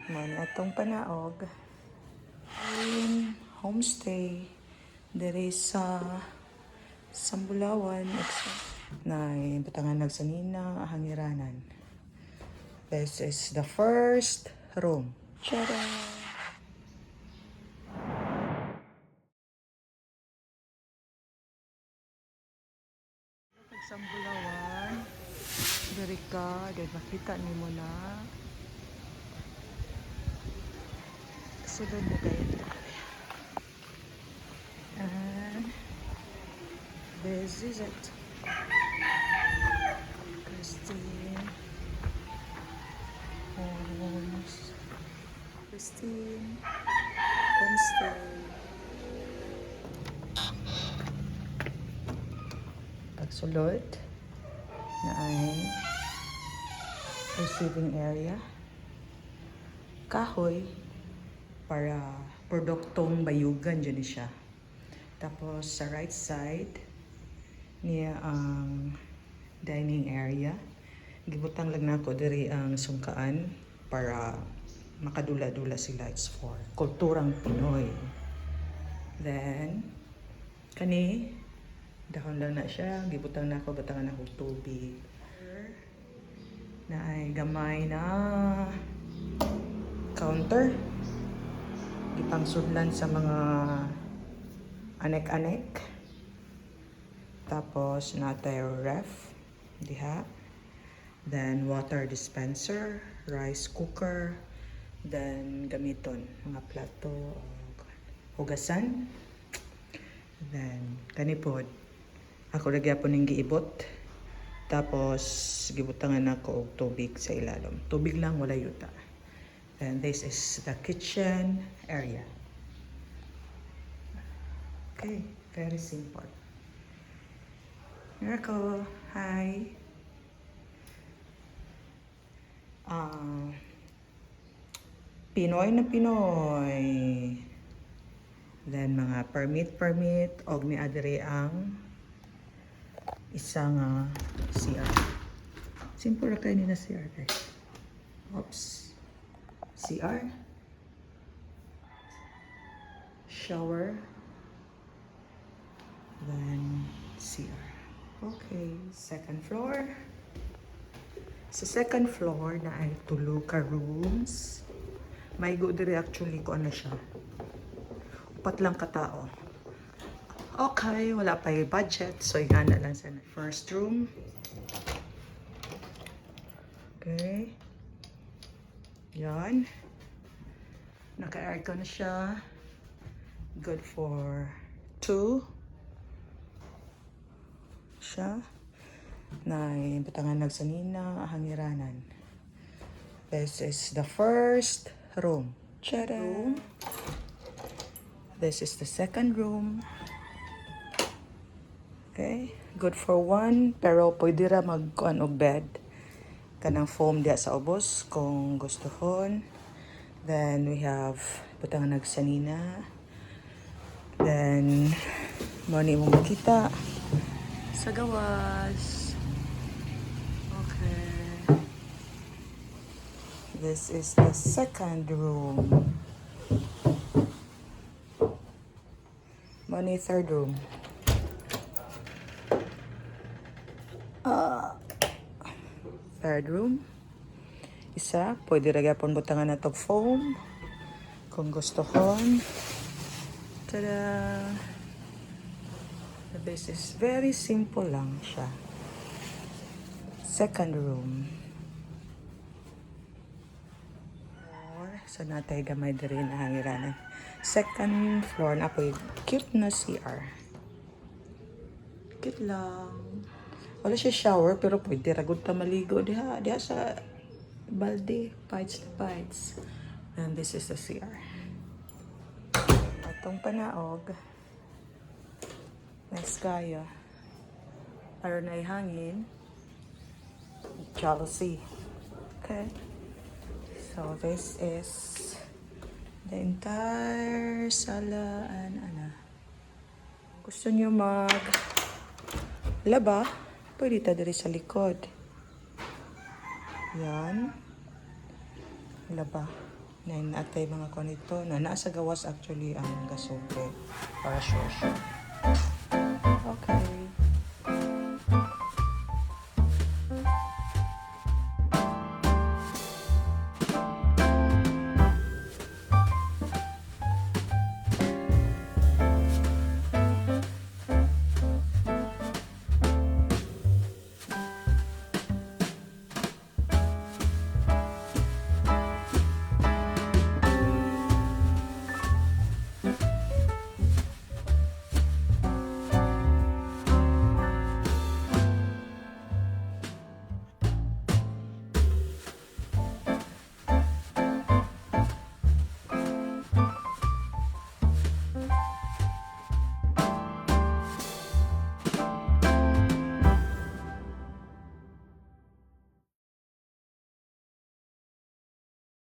Man atong panaog in homestay diri sa Sambulawan na batangan nagsanina hangiranan. This is the first room. Tada! Sambulawan diri ka dahil makita nimo na sulod na kayo. And this is it. Christine Homes. Christine Homestay. Pagsulod na ay receiving area. Kahoy para produktong bayugan dyan siya. Tapos sa right side niya ang dining area. Gibutang lang nako diri ang sungkaan para makadula-dula sila. It's for kulturang Pinoy. Then kani dahon lang na siya, gibutang nako batangan ako tubig. Na ay gamay na counter. Gipangsudlan sa mga anek-anek. Tapos natay ref diha. Then water dispenser, rice cooker, then gamiton mga plato, hugasan. Then kanipod ako ra gyapon ning giibot. Tapos gibutangan ako og tubig sa ilalom. Tubig lang wala yuta. And this is the kitchen area. Okay, very simple. Here ako. Hi. Pinoy na Pinoy. Then mga permit og ni adire ang isang CR. Simple ra kay ni na CR guys. Oops. CR. Shower. Then CR. Okay, second floor. Sa second floor na ay tulo ka rooms. May go dire actually ko ano siya. Upat lang ka tao. Okay, wala pa yung budget. So, ingana lang sa first room. Okay. Yan. Naka-aircon na siya. Good for 2. Siya. Na batangan nagsanina hangiranan. This is the first room. Tada! Room. This is the second room. Okay, good for 1, pero pwede ra magkuan og bed. Kanang foam diya sa ubos kung gustohon. Then we have butang nagsanina. Then mo ni mo makita sa gawas. Okay. This is the second room. Mo ni third room. Third room. Isa, pwede ra gyapon butangan na tog foam kung gustohon. Tada! This is very simple lang siya. Second room. So natay gamay diri na hangiranan. Second floor na po cute na CR. Cute lang. Wala siya shower pero pwede ragod ta maligo diha sa balde, bites to bites. And this is the CR. Atong panaog. Nice kaya. Aron ay hangin. Jealousy. Okay. So this is the entire sala and gusto nyo laba, pwede ta diri sa likod. Yan. Laba. Na natay mga konito na nasa gawas actually ang gasobre para sure. Okay.